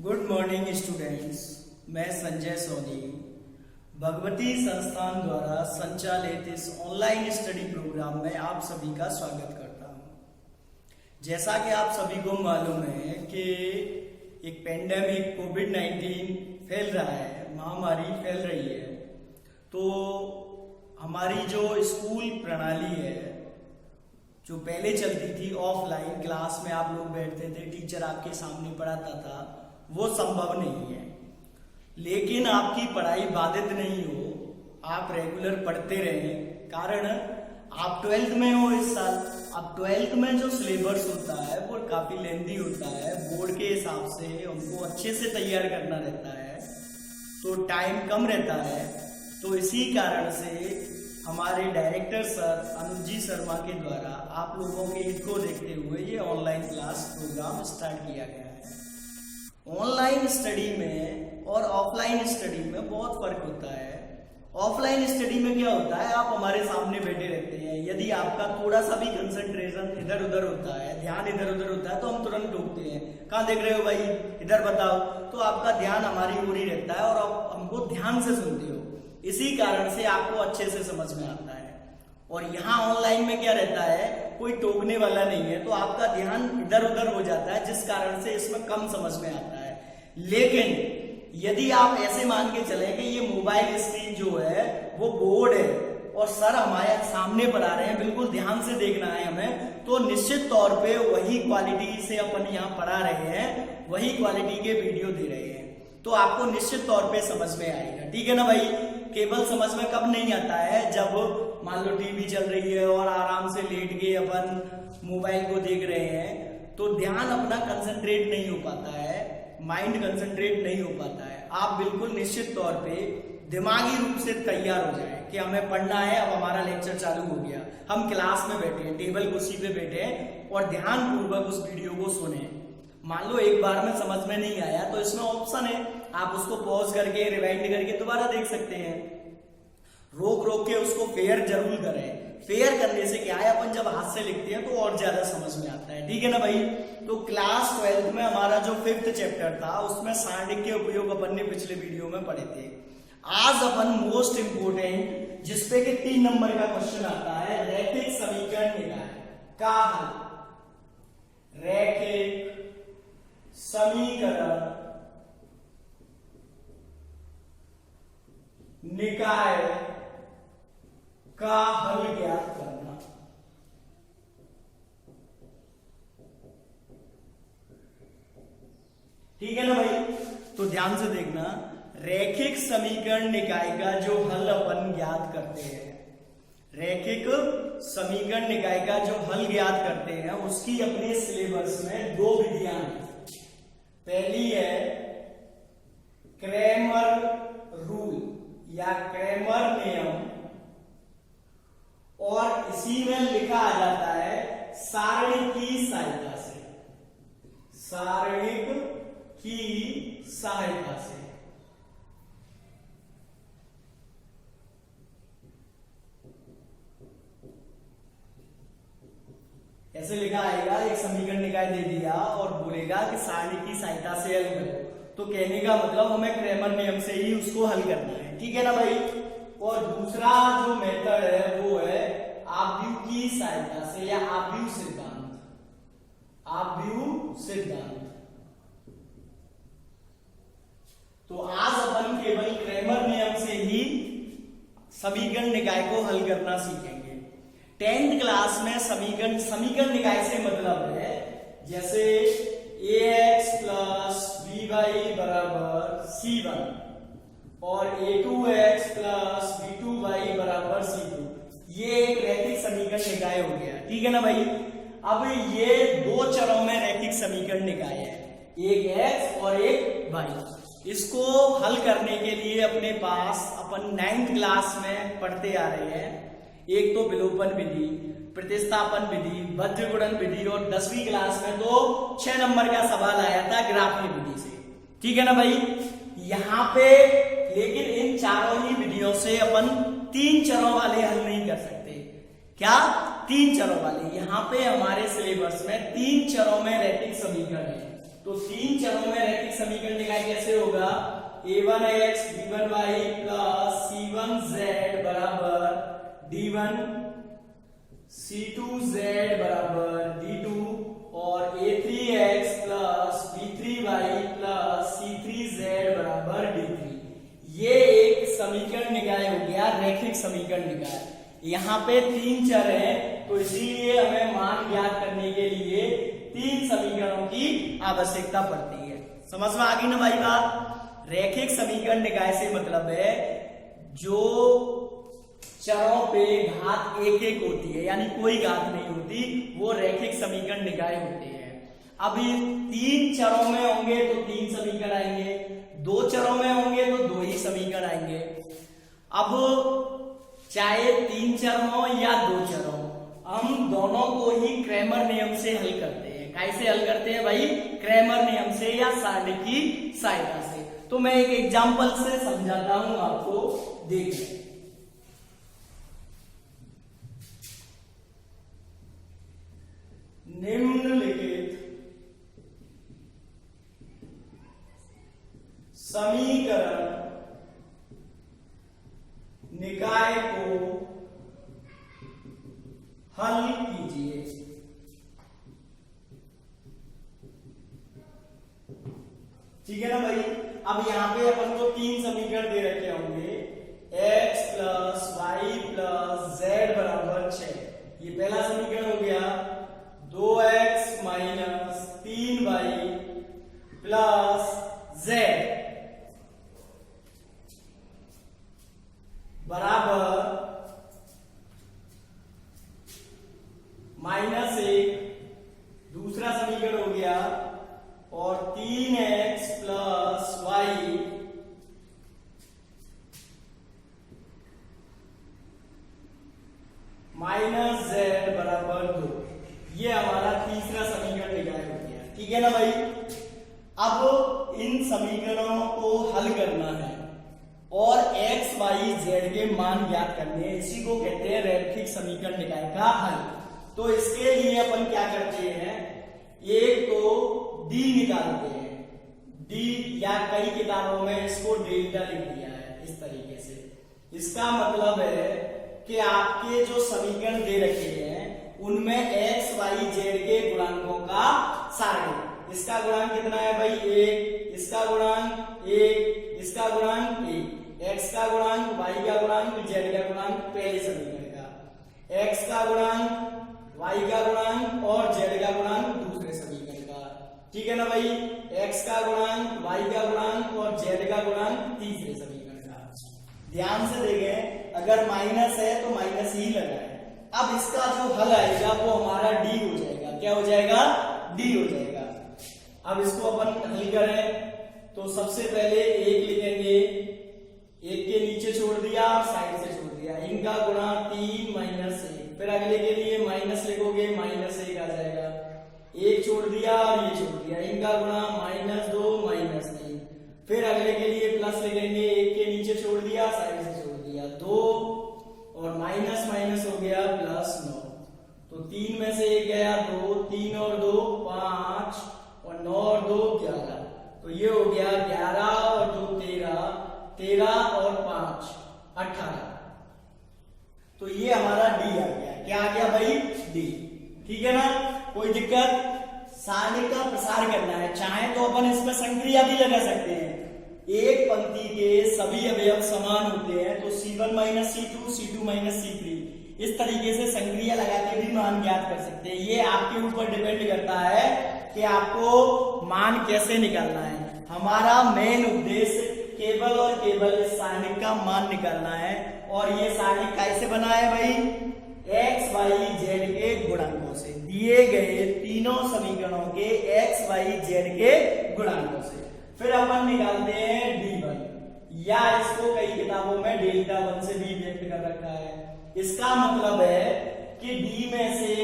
Good morning students. मैं संजय सोनी भगवती संस्थान द्वारा संचालित इस ऑनलाइन स्टडी प्रोग्राम में आप सभी का स्वागत करता हूं। जैसा कि आप सभी को मालूम है कि एक पेंडेमिक कोविड-19 फैल रहा है, महामारी फैल रही है, तो हमारी जो स्कूल प्रणाली है जो पहले चलती थी ऑफलाइन, क्लास में आप लोग बैठते थे, टीचर आपके सामने पढ़ाता था, वो संभव नहीं है। लेकिन आपकी पढ़ाई बाधित नहीं हो, आप रेगुलर पढ़ते रहें। कारण आप 12th में हो इस साल। अब 12th में जो सिलेबस होता है वो काफी लेंथी होता है, बोर्ड के हिसाब से हमको अच्छे से तैयार करना रहता है, तो टाइम कम रहता है। तो इसी कारण से हमारे डायरेक्टर सर अनुज जी शर्मा के द्वारा आप लोगों के हित को देखते हुए ये ऑनलाइन क्लास प्रोग्राम स्टार्ट किया गया है। ऑनलाइन स्टडी में और ऑफलाइन स्टडी में बहुत फर्क होता है। ऑफलाइन स्टडी में क्या होता है, आप हमारे सामने बैठे रहते हैं, यदि आपका थोड़ा सा भी कंसंट्रेशन इधर उधर होता है, ध्यान इधर उधर होता है, तो हम तुरंत टोकते हैं, कहाँ देख रहे हो भाई, इधर बताओ। तो आपका ध्यान हमारी ओर ही रहता है और आप हमको ध्यान से सुनते हो, इसी कारण से आपको अच्छे से समझ में आता है। और यहाँ ऑनलाइन में क्या रहता है, कोई टोकने वाला नहीं है, तो आपका ध्यान इधर उधर हो जाता है, जिस कारण से इसमें कम समझ में आता है। लेकिन यदि आप ऐसे मान के चले कि ये मोबाइल स्क्रीन जो है वो बोर्ड है और सर हमारे सामने पढ़ा रहे हैं, बिल्कुल ध्यान से देखना है हमें, तो निश्चित तौर पे वही क्वालिटी से अपन यहाँ पढ़ा रहे हैं, वही क्वालिटी के वीडियो दे रहे हैं, तो आपको निश्चित तौर पे समझ में आएगा। ठीक है ना भाई। केवल समझ में कब नहीं आता है, जब मान लो टीवी चल रही है और आराम से लेट के अपन मोबाइल को देख रहे हैं, तो ध्यान अपना कंसंट्रेट नहीं हो पाता है, माइंड कंसंट्रेट नहीं हो पाता है। आप बिल्कुल निश्चित तौर पे दिमागी रूप से तैयार हो जाए कि हमें पढ़ना है, अब हमारा लेक्चर चालू हो गया, हम क्लास में बैठे हैं, टेबल कुर्सी पे बैठे हैं और ध्यान पूर्वक उस वीडियो को सुने। मान लो एक बार में समझ में नहीं आया, तो इसमें ऑप्शन है, आप उसको पॉज करके रिवाइंड करके दोबारा देख सकते हैं। रोक रोक के उसको फेयर जरूर करें। फेयर करने से क्या है, अपन जब हाथ से लिखते हैं तो और ज्यादा समझ में आता है। ठीक है ना भाई। तो क्लास 12th में हमारा जो 5th चैप्टर था, उसमें सारणिक के उपयोग अपन ने पिछले वीडियो में पढ़े थे। आज अपन मोस्ट इंपोर्टेंट, जिसपे कि 3 नंबर का क्वेश्चन आता है, रैखिक समीकरण निकाय का हल। रैखिक समीकरण निकाय का हल ज्ञात करना। ठीक है ना भाई। तो ध्यान से देखना, रैखिक समीकरण निकाय का जो हल अपन ज्ञात करते हैं, रैखिक समीकरण निकाय का जो हल ज्ञात करते हैं, उसकी अपने सिलेबस में 2 विधियां हैं। पहली है क्रैमर रूल या क्रैमर नियम, और इसी में लिखा आ जाता है सारणिक की सहायता से। सारणिक की सहायता से। ऐसे लिखा आएगा, एक समीकरण निकाय दे दिया और बोलेगा कि सारणिक की सहायता से हल करो, तो कहने का मतलब हमें क्रैमर नियम से ही उसको हल करना है। ठीक है ना भाई। और दूसरा जो मेथड है वो है आव्यूह की सहायता से या आव्यूह सिद्धांत। आव्यूह सिद्धांत। तो आज अपन केवल क्रैमर नियम से ही समीकरण निकाय को हल करना सीखेंगे। 10th क्लास में समीकरण निकाय से मतलब है, जैसे ax प्लस by बराबर c1 और a2x प्लस b2y बराबर c2, ये एक रैखिक समीकरण निकाय हो गया। ठीक है ना भाई। अब ये 2 चरों में रैखिक समीकरण निकाय है, एक x और एक y। इसको हल करने के लिए अपने पास अपन 9th क्लास में पढ़ते आ रहे हैं, एक तो विलोपन विधि, प्रतिस्थापन विधि, वज्रगुणन विधि, और 10वीं क्लास में तो 6 नंबर का सवाल आया था ग्राफीय विधि से। ठीक है ना भाई। यहाँ पे लेकिन इन चारों ही विधियों से अपन 3 चरों वाले हल नहीं कर सकते। क्या? 3 चरों वाले। यहाँ पे हमारे सिलेबस में 3 चरों में रैखिक समीकरण है। तो तीन चरों में रैखिक समीकरण निकाय कैसे होगा? a1x b1y प्लस c1z बराबर d1 c2z बराबर d2 और a3x plus b3y plus c3z बराबर d3। ये एक समीकरण निकाय हो गया, रैखिक समीकरण निकाय। यहाँ पे तीन चर हैं, तो इसीलिए हमें मान ज्ञात करने के लिए तीन समीकरणों की आवश्यकता पड़ती है। समझ में आ गई ना भाई बात? रैखिक समीकरण निकाय से मतलब है जो चरों पे घात एक एक होती है, यानी कोई घात नहीं होती, वो रैखिक समीकरण निकाय होते हैं। अब तीन चरों में होंगे तो तीन समीकरण आएंगे, दो चरों में होंगे तो दो ही समीकरण आएंगे। अब चाहे तीन चर हो या दो चर हो, हम दोनों को ही क्रैमर नियम से हल करते हैं। कैसे हल करते हैं भाई? क्रैमर नियम से या सारणी की सहायता से। तो मैं एक एग्जांपल से समझाता हूं आपको, देखिए। निम्नलिखित समीकरण निकाय को हल कीजिए। ठीक है ना भाई? अब यहाँ पे अपन को तीन समीकरण दे रखे होंगे, x plus Y plus Z बराबर 6। ये पहला समीकरण हो गया। 2x minus 3y plus Z बराबर -1। दूसरा समीकरण हो गया, और 3x plus Y minus Z बराबर 2। ये हमारा तीसरा समीकरण निकाय हो गया। ठीक है ना भाई? अब इन समीकरणों को हल करना है और x, y, z के मान ज्ञात करने हैं। इसी को कहते हैं रैखिक समीकरण निकाय का हल। तो इसके लिए अपन क्या करते हैं, एक तो d निकालते हैं। d या कई किताबों में इसको डेल्टा लिख दिया है इस तरीके से। इसका मतलब है कि आपके जो समीकरण दे रखे हैं उनमें x, y, z के गुणांकों का सारणी। इसका गुणांक कितना है भाई? 1। इसका गुणांक 1, इसका गुणांक 1। x का गुणांक, y का गुणांक, z का गुणांक पहले समीकरण का, x का गुणांक, y का गुणांक और z का गुणांक दूसरे समीकरण का। ठीक है ना भाई? x का गुणांक, y का गुणांक और z का गुणांक तीसरे समीकरण का। ध्यान से देखें, अगर माइनस है तो माइनस ही लगाए। अब इसका जो हल आएगा वो हमारा d हो जाएगा। क्या हो जाएगा? d हो जाएगा। अब इसको अपन हल करें तो सबसे पहले एक लिखेंगे, एक के नीचे छोड़ दिया और साइड से छोड़ दिया। इनका गुणा 3 माइनस 1। फिर अगले के लिए माइनस लिखोगे, -1 आ जाएगा। एक छोड़ दिया और ये छोड़ दिया। इनका गुणा -2 -3। फिर अगले के लिए प्लस लिखेंगे, एक के नीचे छोड़ दिया, साइड से छोड़ दिया। 2 और माइनस माइनस हो गया +9। तो 3 में से 1 गया 2, 3 और 2 5 और 9 और 2 11। तो ये हो गया 11 और 2 13, 13 और 5 18। तो ये हमारा डी आ गया। क्या आ गया भाई? डी। ठीक है ना? कोई दिक्कत? सारणी का प्रसार करना है, चाहे तो अपन इसमें संक्रिया भी लगा सकते हैं। एक पंक्ति के सभी अवयव समान होते हैं तो C1 minus C2, C2 minus C3, इस तरीके से संक्रिया लगा के भी मान ज्ञात कर सकते हैं। ये आपके ऊपर डिपेंड करता है कि आपको मान कैसे निकालना है। हमारा मेन उद्देश्य केवल और केवल इस सारणी का मान निकालना है। और ये सारणी कैसे बना है भाई? x, y, z के गुणांकों से, दिए गए तीनों समीकरणों के x, y, z के गुणांकों से। फिर अपन निकालते हैं d1, या इसको कई किताबों में डेल्टा 1 से भी व्यक्त कर रखा है। इसका मतलब है कि d में से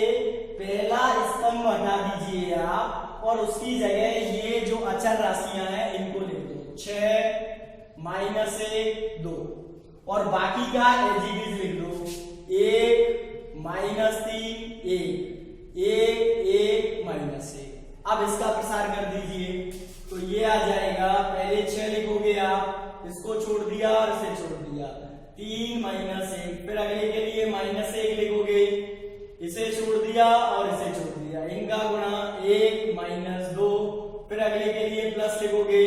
पहला स्तंभ हटा दीजिए आप और उसकी जगह ये जो अचर राशियां हैं इनको लिख दो। 6 -1 2 और बाकी का एज इट इज लिख दो। 1 -3 1 1 1 -1। अब इसका प्रसार कर दीजिए। फिर अगले के लिए -1 लिखोगे, इसे छोड़ दिया और इसे छोड़ दिया, इनका गुणा 1 - 2, फिर अगले के लिए प्लस लिखोगे,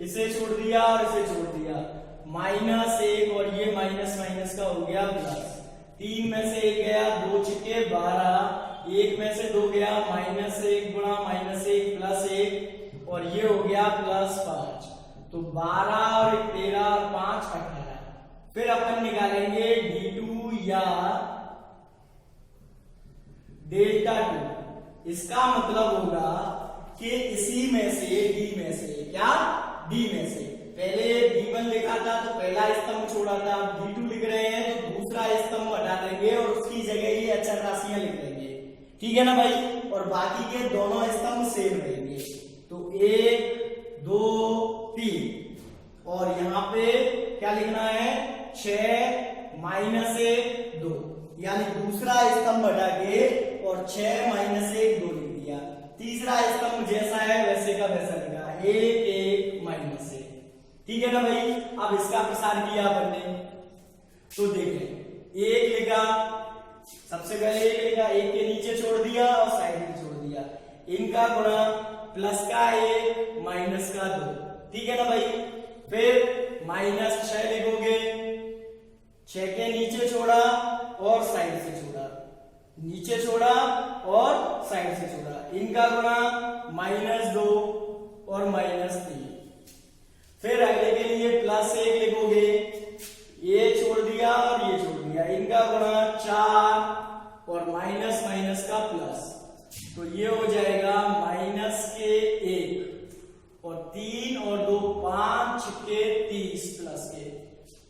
इसे छोड़ दिया और इसे छोड़ दिया, -1 और ये माइनस माइनस का हो गया प्लस, 3 में से 1 गया, 2 छिक्के 12, 1 में से 2 गया, -1 गुणा -1 प्लस 1 और ये हो गया +5, तो 12 और 1 13 और 5 18। फिर अपन निकालेंगे d2 या डेल्टा 2। इसका मतलब होगा कि इसी में से d में से, क्या d में से, पहले d1 लिखा था तो पहला स्तंभ छोड़ा था, d2 लिख रहे हैं तो दूसरा स्तंभ हटा देंगे और उसकी जगह ये अचर राशियां लिख देंगे, ठीक है ना भाई, और बाकी के दोनों स्तंभ सेम रहेंगे, तो 1 2 3 और यहाँ पे क्या लिखना है 6 -1 2, यानी दूसरा स्तंभ हटा के और 6 -1 2 लिख दिया, तीसरा स्तंभ जैसा है वैसे का वैसा लिखा 1 1 -1, ठीक है ना भाई। अब इसका प्रसार किया अपन ने तो देखें 1 लिखा, सबसे पहले 1 लिखा, 1 के नीचे छोड़ दिया और साइड में छोड़ दिया, इनका गुणा प्लस का 1 माइनस का 2, ठीक है ना भाई। फिर -6 लिखोगे, 6 के नीचे छोड़ा और साइड से छोड़ा, नीचे छोड़ा और साइड से छोड़ा, इनका गुणा -2 और -3। फिर अगले के लिए +1 लिखोगे, ये छोड़ दिया और ये छोड़ दिया, इनका गुणा 4 और माइनस माइनस का प्लस, तो ये हो जाएगा -1 और 3 और 2 5 छिक्के 30 प्लस के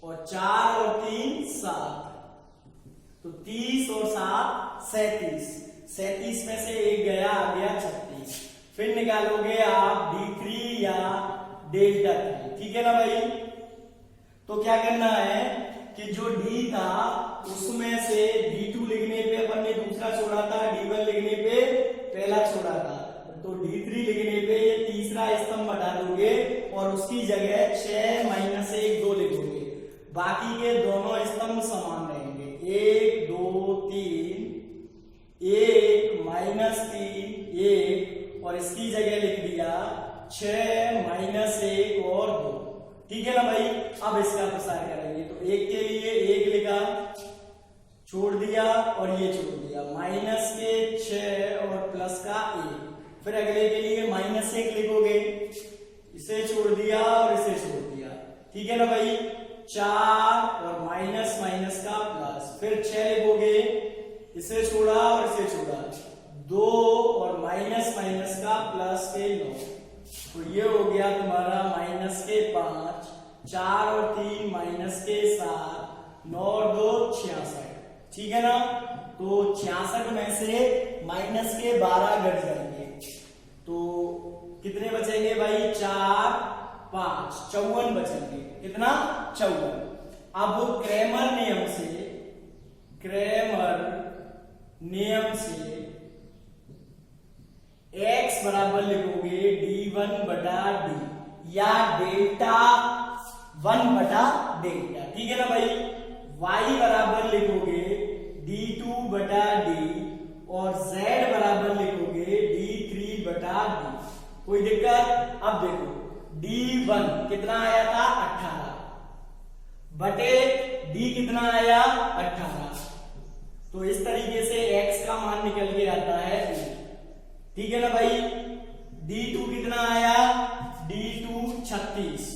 और 4 और 3 7, तो 30 और 7 37 में से 1 गया, आ गया 36। फिर निकालोगे आप d3 या डेल्टा 3, ठीक है ना भाई। तो क्या करना है कि जो d था उसमें से d2 लिखने पे अपन ने दूसरा छोड़ा था, d1 लिखने पे पहला छोड़ा था, तो d3 लिखने पे ये तीसरा स्तंभ हटा दोगे और उसकी जगह 6 -1 2 लिखोगे, बाकी के दोनों स्तंभ समान रहेंगे, 1 2 3 1 -3 1 और इसकी जगह लिख दिया 6 -1 और 2, ठीक है ना भाई। अब इसका प्रसार करेंगे तो 1 के लिए 1 लिखा, छोड़ दिया और ये छोड़ दिया, -6 और प्लस का 1, फिर अगले के लिए -1 लिखोगे, इसे छोड़ दिया और इसे छोड़ दिया, ठीक है ना भाई, 4 और माइनस माइनस का प्लस, फिर 6 लिखोगे, इसे छोड़ा और इसे छोड़ा, 2 और माइनस माइनस का प्लस के 9, तो ये हो गया तुम्हारा -5, 4 और 3 -7, 9 और 2 66, ठीक है ना। तो 66 में से -12 घट जाएंगे, तो कितने बचेंगे भाई, 4 5 54 बचेंगे, कितना 54। अब क्रैमर नियम से x बराबर लिखोगे d1 बटा d या डेल्टा 1 बटा डेल्टा, ठीक है ना भाई। y बराबर लिखोगे d2 बटा d और z बराबर लिखोगे d3 बटा d, कोई दिक्कत। अब देखो d1 कितना आया था 18 बटे d कितना आया 18, तो इस तरीके से x का मान निकल के आता है, ठीक है ना भाई। d2 कितना आया, d2 36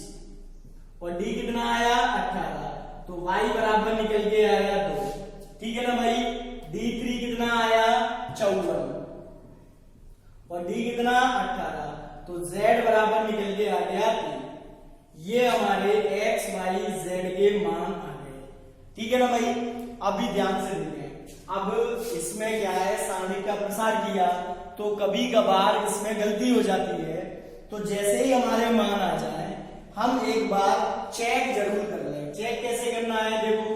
और d कितना आया 18, तो y बराबर निकल के आया 2, ठीक है ना भाई। d3 कितना आया 54 और d कितना 18, तो z बराबर निकल के आ गया 3। ये हमारे x y z के मान आ गए, ठीक है ना भाई। अभी ध्यान से देखें, अब इसमें क्या है, सारणी का प्रसार किया तो कभी कभार इसमें गलती हो जाती है, तो जैसे ही हमारे मान आ जाए हम एक बार चेक जरूर कर लें। चेक कैसे करना है, देखो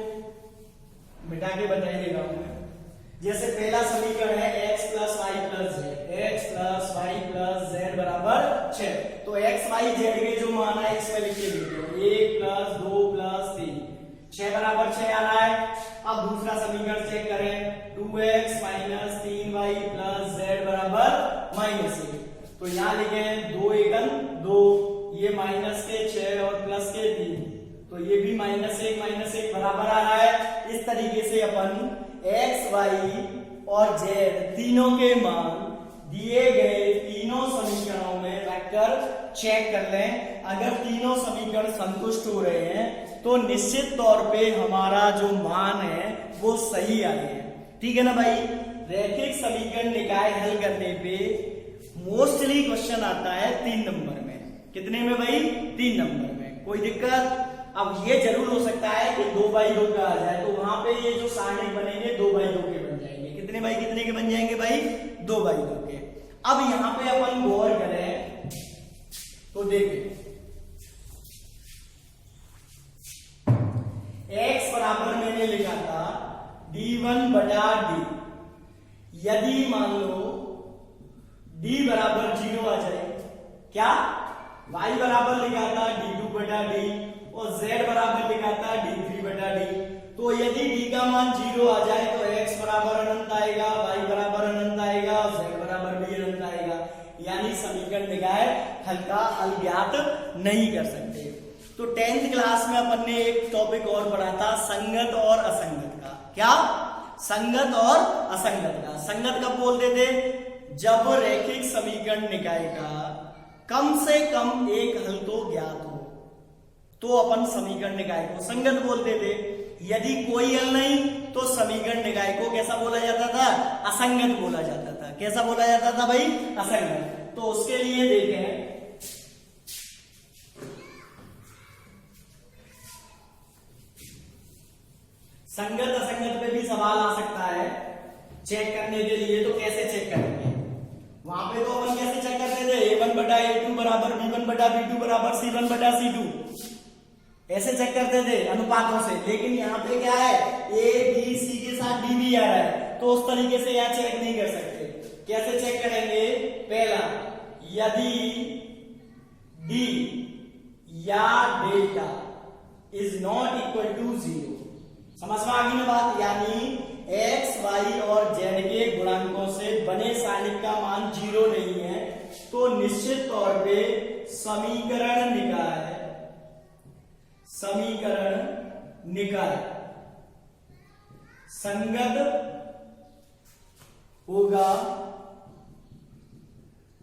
मिटा के बताइएगा। जैसे पहला समीकरण है x + y + z, x + y + z बराबर 6, तो x y z के जो मान है इसमें लिख के दीजिए, 1 + 2 + 3, 6 बराबर 6 आ रहा है। अब दूसरा समीकरण चेक करें, 2x minus 3y plus z बराबर -1। तो यहाँ लिखे 2 एकम 2, ये माइनस के 6 और प्लस के 3, तो ये भी -1 बराबर आ रहा है। इस तरीके से अपन x, y और z तीनों के मान दिए गए तीनों समीकरणों में रखकर चेक कर लें। अगर तीनों समीकरण संतुष्ट हो रहे हैं तो निश्चित तौर पे हमारा जो मान है वो सही आए हैं। ठीक है ना भाई। रैखिक समीकरण निकाय हल करने पे मोस्टली क्वेश्चन आता है 3 नंबर में। कितने में भाई? 3 नंबर में। कोई दिक्कत? अब ये जरूर हो सकता है कि 2/2 का आ जाए, तो वहां पे ये जो सारणी बनेंगे 2/2 के बन जाएंगे। कितने भाई? कितने के बन जाएंगे भाई? 2/2 के। अब यहां पे अपन गौर करें तो देखें, x बराबर मैंने लिखा था d1/d। यदि मान लो d बराबर 0 आ जाए, क्या? y बराबर लिखा था d2/d और z बराबर लिखा था d3/d। तो यदि d का मान 0 आ जाए तो x बराबर अनंत आएगा, y बराबर अनंत आएगा और z बराबर भी अनंत आएगा। यानी समीकरण निकाय हल का हल ज्ञात नहीं कर सकते। तो 10th क्लास में अपन ने एक टॉपिक और पढ़ा था, संगत और असंगत का। क्या? संगत और असंगत का। संगत कब बोलते थे? जब रैखिक समीकरण निकाय का कम से कम एक हल तो ज्ञात हो, तो अपन समीकरण निकाय को संगत बोलते थे। यदि कोई हल नहीं तो समीकरण निकाय को कैसा बोला जाता था? असंगत बोला जाता था। कैसा बोला जाता था भाई? असंगत। तो उसके लिए देखें, संगत असंगत पे भी सवाल आ सकता है चेक करने के लिए। तो कैसे चेक करेंगे? वहां पे तो अपन कैसे चेक करते थे? a1/a2 बराबर b1/b2 बराबर c1/c2, ऐसे चेक करते थे अनुपातों से। लेकिन यहाँ पे क्या है? a b c के साथ d भी आ रहा है, तो उस तरीके से यहाँ चेक नहीं कर सकते। कैसे चेक करेंगे? पहला, यदि d या delta is not equal to 0, समझ में आ गई ना बात? यानी x, y और z के गुणांकों से बने सारणिक का मान 0 नहीं है, तो निश्चित तौर पे समीकरण निकाय संगत होगा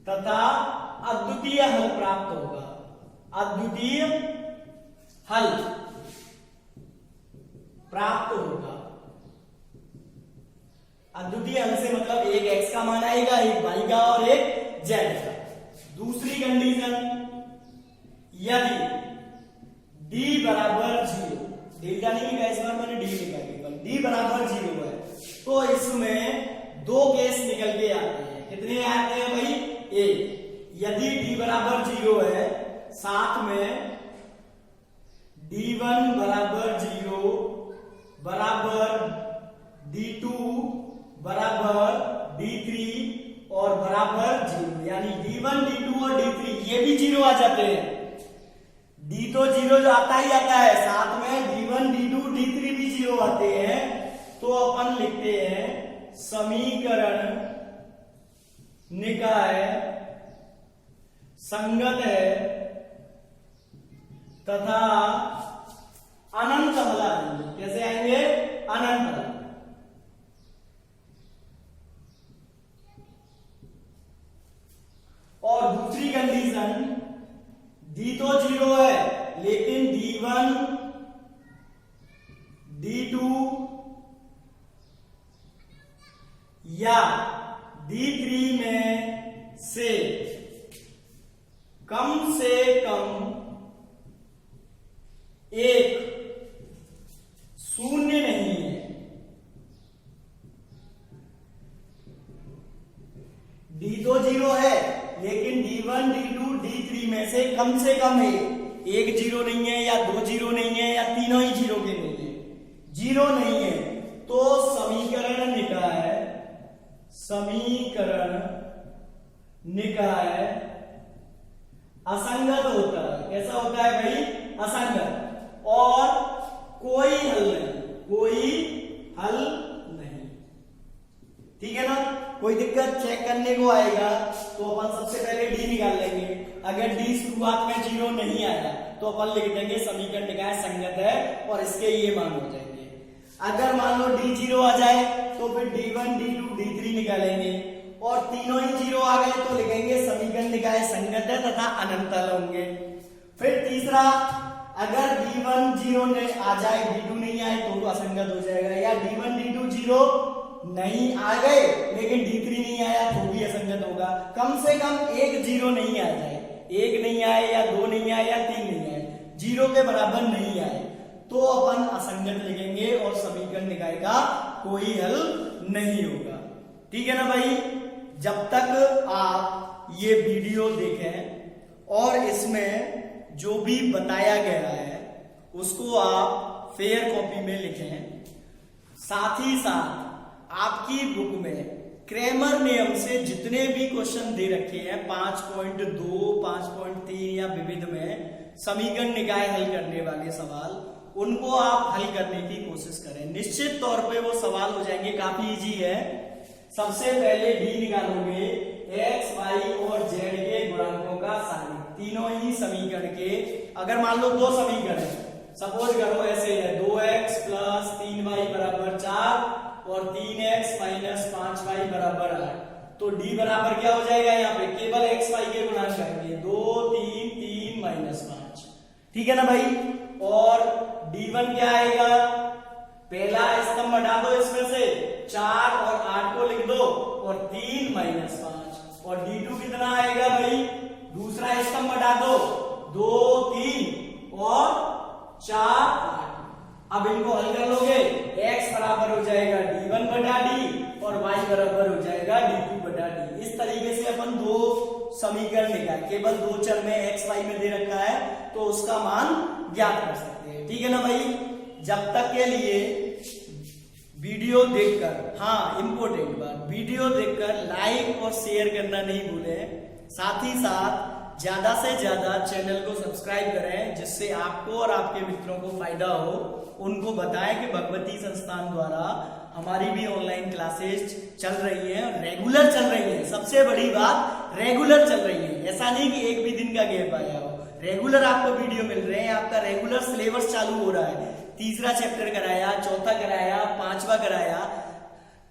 तथा अद्वितीय हल प्राप्त होगा। अद्वितीय हल प्राप्त होगा। अद्वितीय हल से मतलब एक x का मान आएगा, एक y का और एक z का। दूसरी कंडीशन, यदि d बराबर 0, डेल्टा नहीं लिखा इस बार मैंने d लिखा, केवल d बराबर 0 है, तो इसमें दो केस निकल के आते हैं। कितने आते हैं भाई? एक, यदि d बराबर 0 है, साथ में d1 बराबर 0 बराबर d2 बराबर d3 और बराबर 0, यानी d1, d2 और d3 ये भी 0 आ जाते हैं। d तो 0 जो आता ही आता है, साथ में d1, d2, d3 भी 0 आते हैं। तो अपन लिखते हैं समीकरण निकाय संगत है तथा अनंत हल आएंगे। कैसे आएंगे? अनंत हल। और दूसरी कंडीशन, d तो 0 है लेकिन d1, d2 या d3 में से कम एक शून्य नहीं है। d तो 0 है लेकिन d1, d2, d3 में से कम है। एक 0 नहीं है या 2 0 नहीं है या तीनों ही 0 के नहीं है, 0 नहीं है, तो समीकरण निकाय असंगत होता है। कैसा होता है भाई? असंगत। और कोई हल हल नहीं। ठीक है ना। कोई दिक्कत चेक करने को आएगा तो अपन सबसे पहले डी निकाल लेंगे। अगर डी शुरुआत में 0 नहीं आया तो अपन लिख देंगे समीकरण निकाय संगत है और इसके ये मान हो जाएंगे। अगर मान लो डी 0 आ जाए तो फिर D1 D2 D3 निकालेंगे और तीनों ही 0 आ गए तो लिखेंगे समीकरण निकाय संगत है तथा अनंतल होंगे। फिर तीसरा, अगर D1 0 आ जाए D2 नहीं आए तो असंगत हो जाएगा, या D1 D2 0 नहीं आ गए लेकिन D3 नहीं आया तो भी असंगत होगा। कम से कम एक 0 नहीं आ जाए, 1 नहीं आए या 2 नहीं आए या 3 नहीं आए, 0 के बराबर नहीं आए तो अपन असंगत लिखेंगे और समीकरण निकाय का कोई हल नहीं होगा। ठीक है ना भाई। जब तक आप ये वीडियो देखें और इसमें जो भी बताया गया है उसको आप फेयर कॉपी में लिखें, साथ ही साथ आपकी बुक में क्रेमर नियम से जितने भी क्वेश्चन दे रखे हैं 5.2, 5.3 या विविध में समीकरण निकाय हल करने वाले सवाल, उनको आप हल करने की कोशिश करें। निश्चित तौर पे वो सवाल हो जाएंगे, काफी इजी है। सबसे पहले डी निकालोगे, एक्स वाई और जेड के गुणांकों का साइन, तीनों ही समीकरण के। अगर मान लो दो समीकरण है, सपोज करो ऐसे है 2x प्लस 3y बराबर 4 और 3x माइनस 5y बराबर 8, तो d बराबर क्या हो जाएगा, यहाँ पे केवल x y के गुणांक करेंगे 2 3 3 माइनस 5। ठीक है ना भाई। और d1 क्या आएगा, पहला स्तंभ हटा दो इसमें से 4 और 8 को लिख दो और 3 माइनस 5, और d2 कितना आएगा भाई, दूसरा स्तंभ हटा दो 2 3 और 4 8। अब इनको हल कर लोगे, x बराबर हो जाएगा d1 बटा d और y बराबर हो जाएगा d2 बटा d। इस तरीके से अपन दो समीकरण निकाल, केवल दो चर में x y में दे रखा है तो उसका मान ज्ञात कर सकते हैं। ठीक है ना भाई। जब तक के लिए वीडियो देखकर, हाँ इंपॉर्टेंट बात, वीडियो देखकर लाइक और शेयर करना नहीं भूलें। साथ ही साथ ज्यादा से ज्यादा चैनल को सब्सक्राइब करें जिससे आपको और आपके मित्रों को फायदा हो। उनको बताएं कि भगवती संस्थान द्वारा हमारी भी ऑनलाइन क्लासेस चल रही हैं, रेगुलर चल रही हैं। सबसे बड़ी बात, रेगुलर चल रही है, ऐसा नहीं कि एक भी दिन का गैप आया हो। रेगुलर आपको वीडियो मिल रहे हैं, आपका रेगुलर सिलेबस चालू हो रहा है। तीसरा चैप्टर कराया, चौथा कराया, 5वां कराया,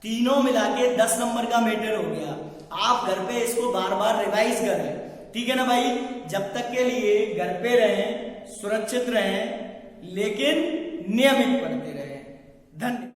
तीनों मिला के 10 नंबर का मैटर हो गया। आप घर पे इसको बार बार रिवाइज करें। ठीक है ना भाई। जब तक के लिए घर पे रहें, सुरक्षित रहें, लेकिन नियमित पढ़ते रहें। धन्यवाद।